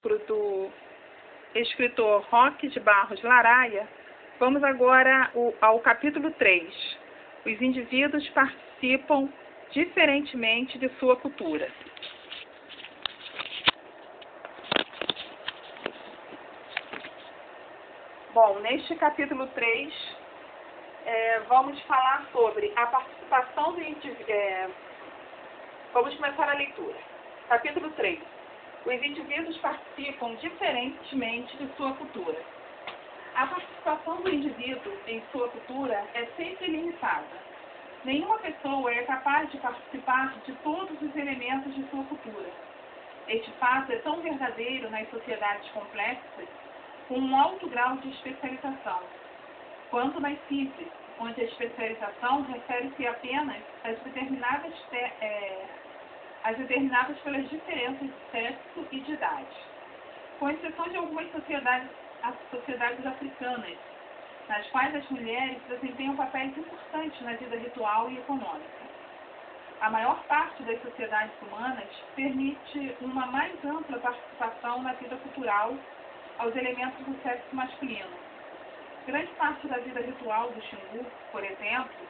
livro do escritor Roque de Barros Laraia, vamos agora ao capítulo 3. Os indivíduos participam diferentemente de sua cultura. Bom, neste capítulo 3, vamos falar sobre a participação do indivíduo. Vamos começar a leitura. Capítulo 3. Os indivíduos participam diferentemente de sua cultura. A participação do indivíduo em sua cultura é sempre limitada. Nenhuma pessoa é capaz de participar de todos os elementos de sua cultura. Este fato é tão verdadeiro nas sociedades complexas, com um alto grau de especialização, quanto nas simples, onde a especialização refere-se apenas às determinadas pelas diferenças de sexo e de idade, com exceção de algumas sociedades africanas, nas quais as mulheres desempenham papéis importantes na vida ritual e econômica. A maior parte das sociedades humanas permite uma mais ampla participação na vida cultural aos elementos do sexo masculino. Grande parte da vida ritual do Xingu, por exemplo,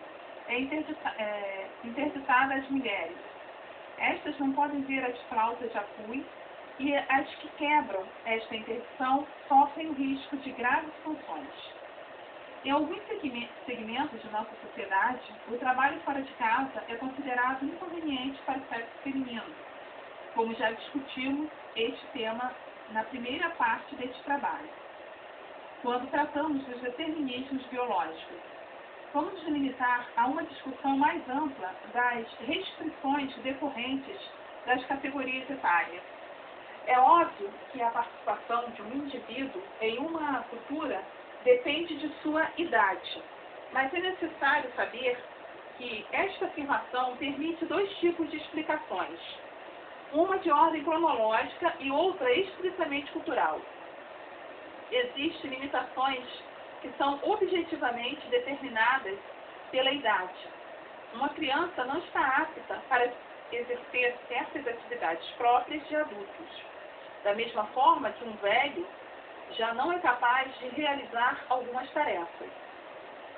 é interditada às mulheres. Estas não podem ver as flautas de apui e as que quebram esta interdição sofrem o risco de graves sanções. Em alguns segmentos de nossa sociedade, o trabalho fora de casa é considerado inconveniente para o sexo feminino, como já discutimos este tema na primeira parte deste trabalho, quando tratamos dos determinismos biológicos. Vamos nos limitar a uma discussão mais ampla das restrições decorrentes das categorias etárias. É óbvio que a participação de um indivíduo em uma cultura depende de sua idade, mas é necessário saber que esta afirmação permite dois tipos de explicações, uma de ordem cronológica e outra estritamente cultural. Existem limitações que são objetivamente determinadas pela idade. Uma criança não está apta para exercer certas atividades próprias de adultos, da mesma forma que um velho já não é capaz de realizar algumas tarefas.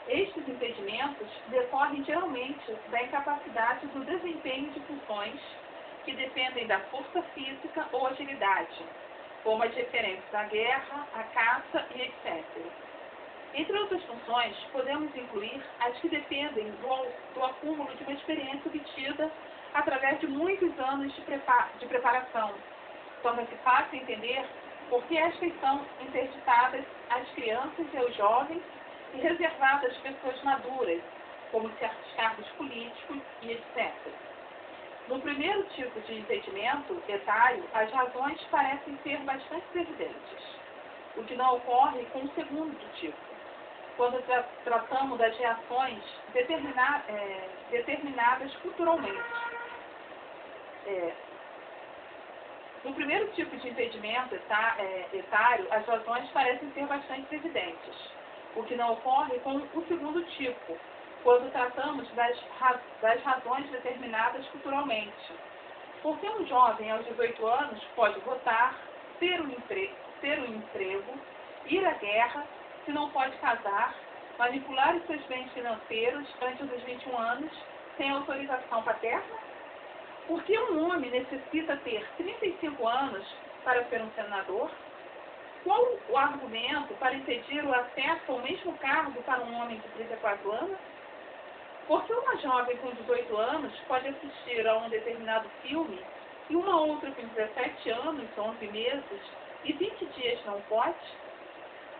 Estes impedimentos decorrem geralmente da incapacidade do desempenho de funções que dependem da força física ou agilidade, como as referentes à guerra, à caça e etc. Entre outras funções, podemos incluir as que dependem do acúmulo de uma experiência obtida através de muitos anos de preparação. Torna-se fácil entender por que estas são interditadas às crianças e aos jovens e reservadas às pessoas maduras, como certos cargos políticos e etc. No primeiro tipo de impedimento etário, as razões parecem ser bastante evidentes, o que não ocorre com o segundo tipo, quando tratamos das reações determinadas culturalmente. No primeiro tipo de impedimento etário, as razões parecem ser bastante evidentes, o que não ocorre com o segundo tipo, quando tratamos das razões determinadas culturalmente. Porque um jovem aos 18 anos pode votar, ter um emprego, ir à guerra, se não pode casar, manipular os seus bens financeiros antes dos 21 anos, sem autorização paterna? Por que um homem necessita ter 35 anos para ser um senador? Qual o argumento para impedir o acesso ao mesmo cargo para um homem de 34 anos? Por que uma jovem com 18 anos pode assistir a um determinado filme e uma outra com 17 anos, 11 meses e 20 dias não pode?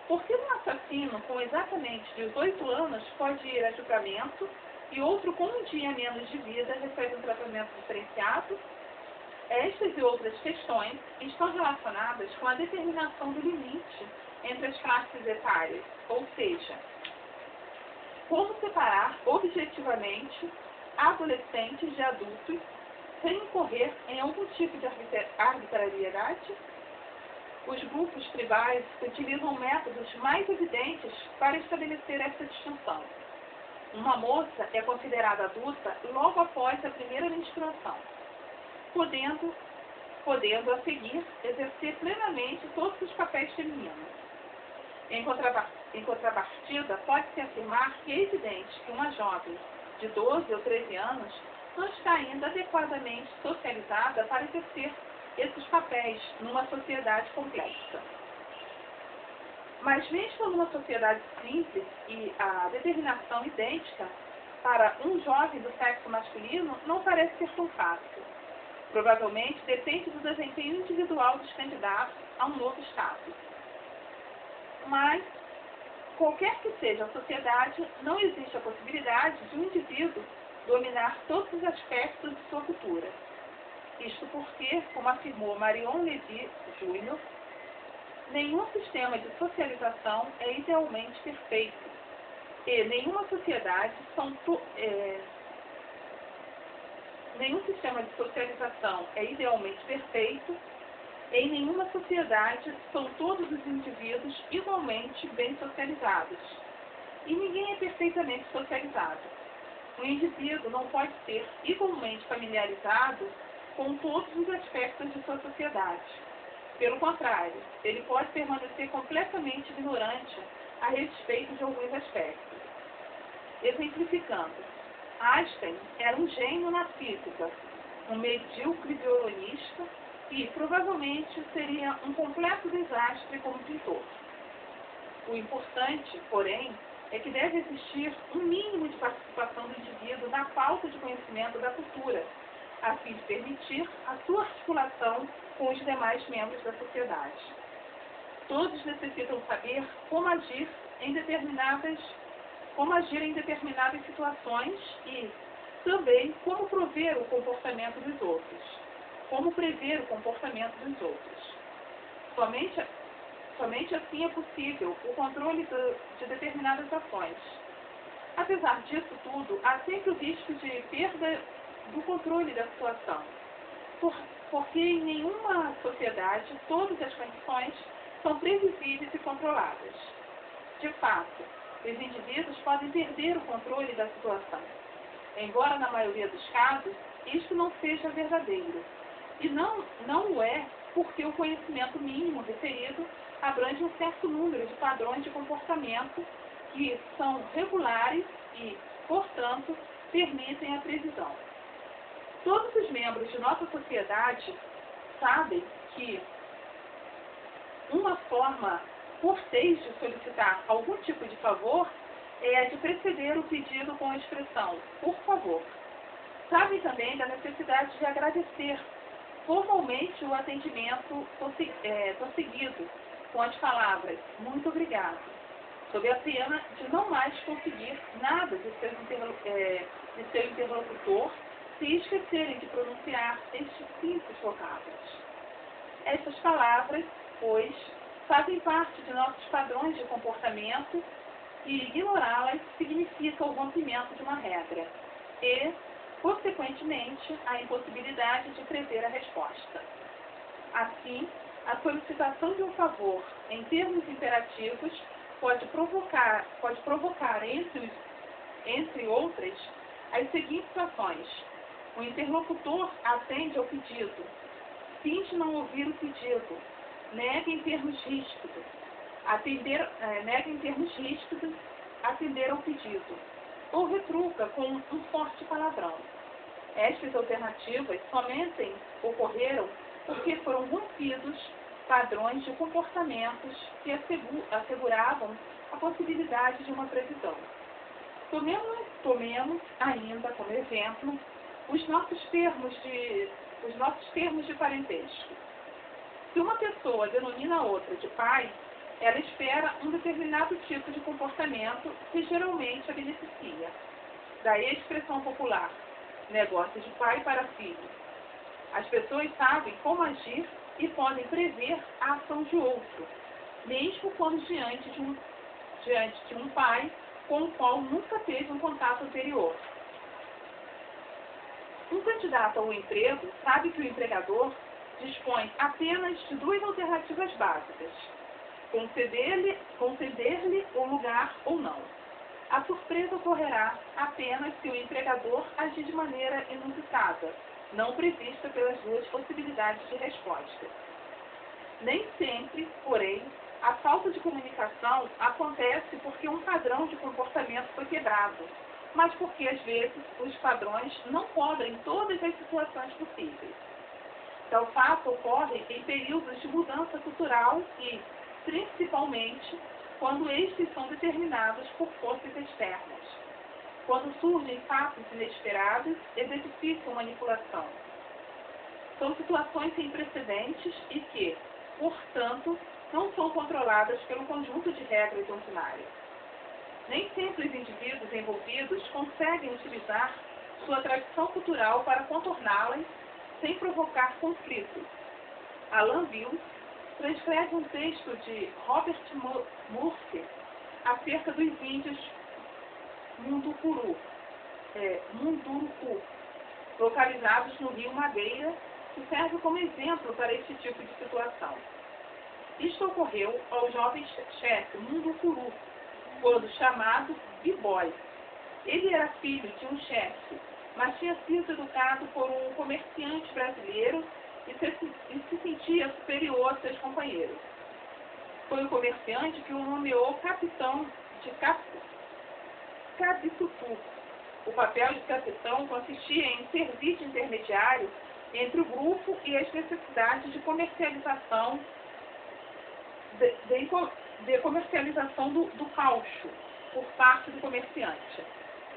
Por que um assassino com exatamente 18 anos pode ir a julgamento e outro com um dia menos de vida recebe um tratamento diferenciado? Estas e outras questões estão relacionadas com a determinação do limite entre as classes etárias, ou seja, como separar objetivamente adolescentes de adultos sem incorrer em algum tipo de arbitrariedade? Os grupos tribais utilizam métodos mais evidentes para estabelecer essa distinção. Uma moça é considerada adulta logo após a primeira menstruação, podendo podendo a seguir exercer plenamente todos os papéis femininos. Em contrapartida, pode-se afirmar que é evidente que uma jovem de 12 ou 13 anos não está ainda adequadamente socializada para exercer esses papéis numa sociedade complexa. Mas mesmo numa sociedade simples e a determinação idêntica para um jovem do sexo masculino não parece ser tão fácil. Provavelmente depende do desempenho individual dos candidatos a um novo status. Mas, qualquer que seja a sociedade, não existe a possibilidade de um indivíduo dominar todos os aspectos de sua cultura. Isto porque, como afirmou Marion Levy Jr., nenhum sistema de socialização é idealmente perfeito e nenhum sistema de socialização é idealmente perfeito. Em nenhuma sociedade são todos os indivíduos igualmente bem socializados. E ninguém é perfeitamente socializado. O indivíduo não pode ser igualmente familiarizado com todos os aspectos de sua sociedade. Pelo contrário, ele pode permanecer completamente ignorante a respeito de alguns aspectos. Exemplificando, Einstein era um gênio na física, um medíocre violonista e, provavelmente, seria um completo desastre como pintor. O importante, porém, é que deve existir um mínimo de participação do indivíduo na pauta de conhecimento da cultura, a fim de permitir a sua articulação com os demais membros da sociedade. Todos necessitam saber como agir em determinadas situações e também como prever o comportamento dos outros. Somente assim é possível o controle de determinadas ações. Apesar disso tudo, há sempre o risco de perda do controle da situação, porque em nenhuma sociedade todas as condições são previsíveis e controladas. De fato, os indivíduos podem perder o controle da situação, embora na maioria dos casos isto não seja verdadeiro. E não o é porque o conhecimento mínimo referido abrange um certo número de padrões de comportamento que são regulares e, portanto, permitem a previsão. Todos os membros de nossa sociedade sabem que uma forma cortês de solicitar algum tipo de favor é a de preceder o pedido com a expressão "por favor". Sabem também da necessidade de agradecer formalmente o atendimento prosseguido com as palavras "muito obrigado", sob a pena de não mais conseguir nada de seu interlocutor se esquecerem de pronunciar estes simples vocábulos. Estas palavras, pois, fazem parte de nossos padrões de comportamento e ignorá-las significa o rompimento de uma regra e, consequentemente, a impossibilidade de prever a resposta. Assim, a solicitação de um favor em termos imperativos pode provocar entre outras, as seguintes ações. O interlocutor atende ao pedido, finge não ouvir o pedido, nega em termos ríspidos, atender ao pedido, ou retruca com um forte palavrão. Estas alternativas somente ocorreram porque foram rompidos padrões de comportamentos que asseguravam a possibilidade de uma previsão. Tomemos ainda como exemplo os nossos termos de parentesco. Se uma pessoa denomina outra de pai, ela espera um determinado tipo de comportamento que geralmente a beneficia. Daí a expressão popular, negócio de pai para filho. As pessoas sabem como agir e podem prever a ação de outro, mesmo quando diante de um pai com o qual nunca teve um contato anterior. Um candidato ao emprego sabe que o empregador dispõe apenas de duas alternativas básicas: conceder-lhe o lugar ou não. A surpresa ocorrerá apenas se o empregador agir de maneira inusitada, não prevista pelas duas possibilidades de resposta. Nem sempre, porém, a falta de comunicação acontece porque um padrão de comportamento foi quebrado, mas porque, às vezes, os padrões não cobrem todas as situações possíveis. Tal fato ocorre em períodos de mudança cultural e, principalmente, quando estes são determinados por forças externas, quando surgem fatos inesperados e de difícil manipulação. São situações sem precedentes e que, portanto, não são controladas pelo conjunto de regras ordinárias. Nem sempre os indivíduos envolvidos conseguem utilizar sua tradição cultural para contorná-las sem provocar conflitos. Alain Vills transcreve um texto de Robert Murphy acerca dos índios Munduruku, localizados no rio Madeira, que serve como exemplo para este tipo de situação. Isto ocorreu ao jovem chefe Munduruku, quando chamado B-Boy. Ele era filho de um chefe, mas tinha sido educado por um comerciante brasileiro e se sentia superior a seus companheiros. Foi o comerciante que o nomeou capitão de Cabitutu. O papel de capitão consistia em servir de intermediário entre o grupo e as necessidades de comercialização de comercialização do caucho por parte do comerciante.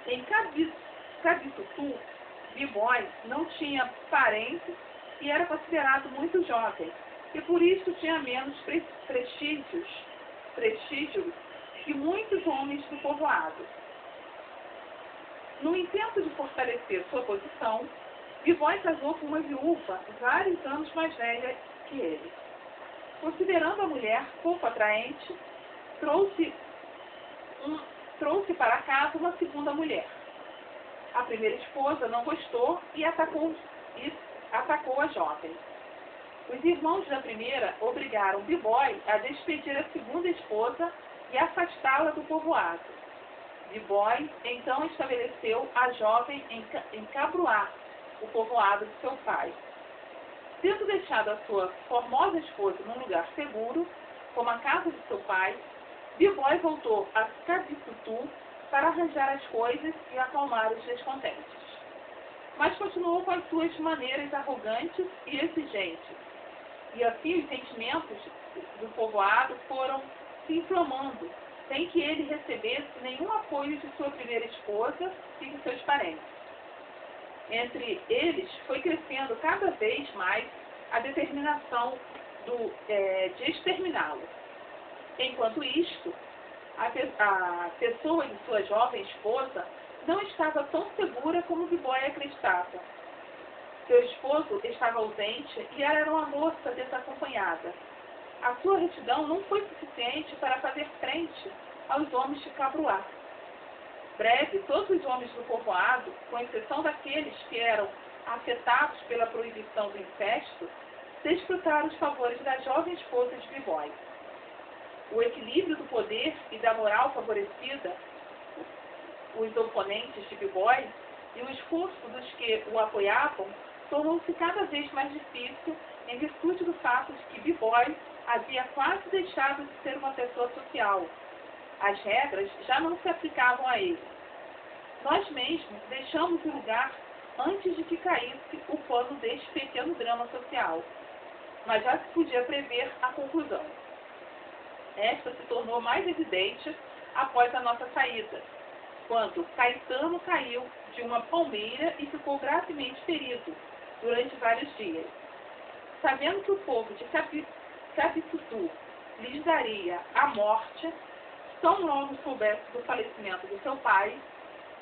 Em Cabitutu, B-Boy não tinha parentes e era considerado muito jovem, e por isso tinha menos prestígio que muitos homens do povoado. No intento de fortalecer sua posição, B-Boy casou com uma viúva vários anos mais velha que ele. Considerando a mulher pouco atraente, trouxe para casa uma segunda mulher. A primeira esposa não gostou e atacou a jovem. Os irmãos da primeira obrigaram B-Boy a despedir a segunda esposa e afastá-la do povoado. B-Boy então estabeleceu a jovem em Cabruá, o povoado de seu pai. Tendo deixado a sua formosa esposa num lugar seguro, como a casa de seu pai, B-Boy voltou a Cabitutu para arranjar as coisas e acalmar os descontentes. Mas continuou com as suas maneiras arrogantes e exigentes. E assim os sentimentos do povoado foram se inflamando, sem que ele recebesse nenhum apoio de sua primeira esposa e de seus parentes. Entre eles foi crescendo cada vez mais a determinação de exterminá-lo. Enquanto isto, a pessoa de sua jovem esposa não estava tão segura como B-Boy acreditava. Seu esposo estava ausente e ela era uma moça desacompanhada. A sua retidão não foi suficiente para fazer frente aos homens de Cabruá. Breve, todos os homens do povoado, com exceção daqueles que eram afetados pela proibição do incesto, desfrutaram os favores da jovem esposa de B-Boy. O equilíbrio do poder e da moral favorecida os oponentes de B-Boy e o esforço dos que o apoiavam tornou-se cada vez mais difícil em virtude do fato de que B-Boy havia quase deixado de ser uma pessoa social. As regras já não se aplicavam a ele. Nós mesmos deixamos o lugar antes de que caísse o pano deste pequeno drama social. Mas já se podia prever a conclusão. Esta se tornou mais evidente após a nossa saída, quando Caetano caiu de uma palmeira e ficou gravemente ferido durante vários dias. Sabendo que o povo de Cabitutu lhes daria a morte, tão logo soubesse do falecimento do seu pai,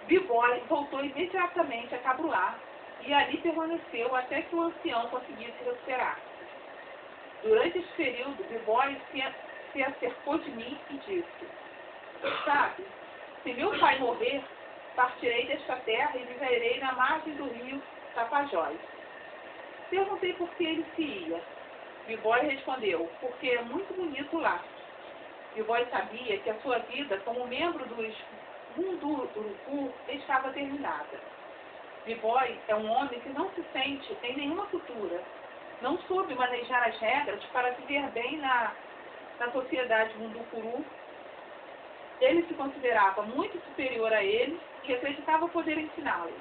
B-Boy voltou imediatamente a Cabruá e ali permaneceu até que o ancião conseguisse recuperar-se. Durante esse período, B-Boy se acercou de mim e disse: sabe, se meu pai morrer, partirei desta terra e viverei na margem do rio Tapajós. Perguntei por que ele se ia. B-Boy respondeu: porque é muito bonito lá. B-Boy sabia que a sua vida como membro dos Munduruku estava terminada. B-boy é um homem que não se sente em nenhuma cultura, não soube manejar as regras para viver bem na sociedade mundukuru. Ele se considerava muito superior a eles e acreditava poder ensiná-los.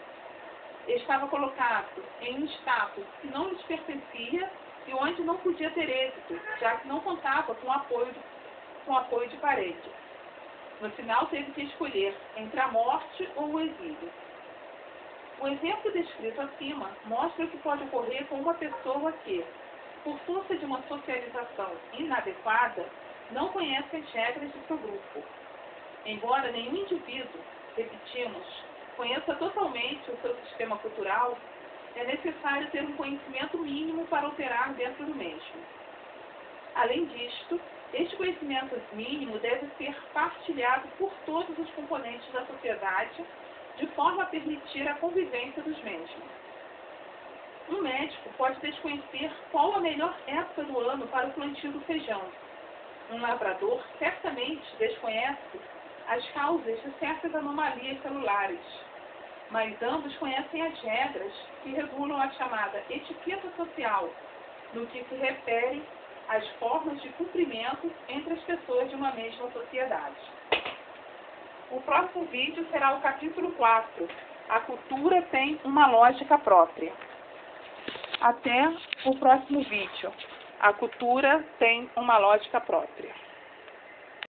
Estava colocado em um status que não lhes pertencia e onde não podia ter êxito, já que não contava com apoio de parede. No final, teve que escolher entre a morte ou o exílio. O exemplo descrito acima mostra o que pode ocorrer com uma pessoa que, por força de uma socialização inadequada, não conhece as regras de seu grupo. Embora nenhum indivíduo, repetimos, conheça totalmente o seu sistema cultural, é necessário ter um conhecimento mínimo para operar dentro do mesmo. Além disto, este conhecimento mínimo deve ser partilhado por todos os componentes da sociedade, de forma a permitir a convivência dos mesmos. Um médico pode desconhecer qual a melhor época do ano para o plantio do feijão. Um lavrador certamente desconhece as causas de certas anomalias celulares, mas ambos conhecem as regras que regulam a chamada etiqueta social, no que se refere às formas de cumprimento entre as pessoas de uma mesma sociedade. O próximo vídeo será o capítulo 4. A cultura tem uma lógica própria. Até o próximo vídeo. A cultura tem uma lógica própria.